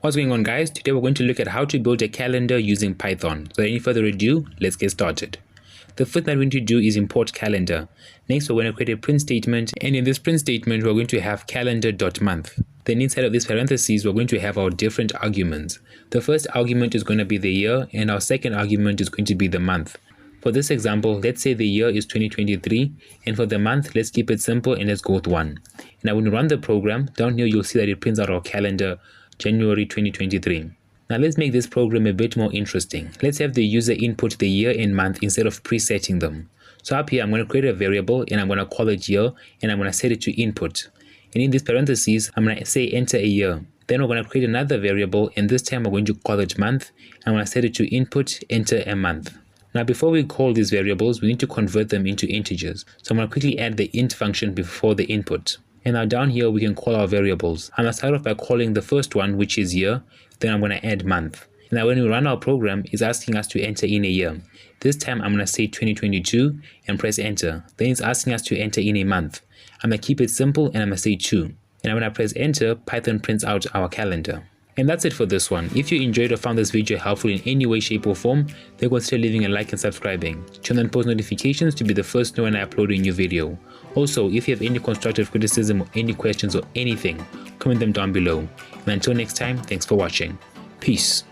What's going on, guys? Today we're going to look at how to build a calendar using Python. So without any further ado, let's get started. The first thing we're going to do is import calendar. Next, we're going to create a print statement, and in this print statement we're going to have calendar.month. Then inside of these parentheses we're going to have our different arguments. The first argument is going to be the year, and our second argument is going to be the month. For this example, let's say the year is 2023, and for the month, let's keep it simple and let's go with 1. Now when we run the program, down here you'll see that it prints out our calendar January 2023. Now let's make this program a bit more interesting. Let's have the user input the year and month instead of presetting them. So up here I'm going to create a variable and I'm going to call it year, and I'm going to set it to input. And in these parentheses I'm going to say enter a year. Then we're going to create another variable, and this time we're going to call it month. I'm going to set it to input, enter a month. Now before we call these variables, we need to convert them into integers. So I'm going to quickly add the int function before the input. And now down here we can call our variables. I'm going to start off by calling the first one, which is year. Then I'm going to add month. Now when we run our program, it's asking us to enter in a year. This time I'm going to say 2022 and press enter. Then it's asking us to enter in a month. I'm going to keep it simple and I'm going to say 2. And when I press enter, Python prints out our calendar. And that's it for this one. If you enjoyed or found this video helpful in any way, shape or form, then consider leaving a like and subscribing. Turn on post notifications to be the first to know when I upload a new video. Also, if you have any constructive criticism or any questions or anything, comment them down below. And until next time, thanks for watching. Peace.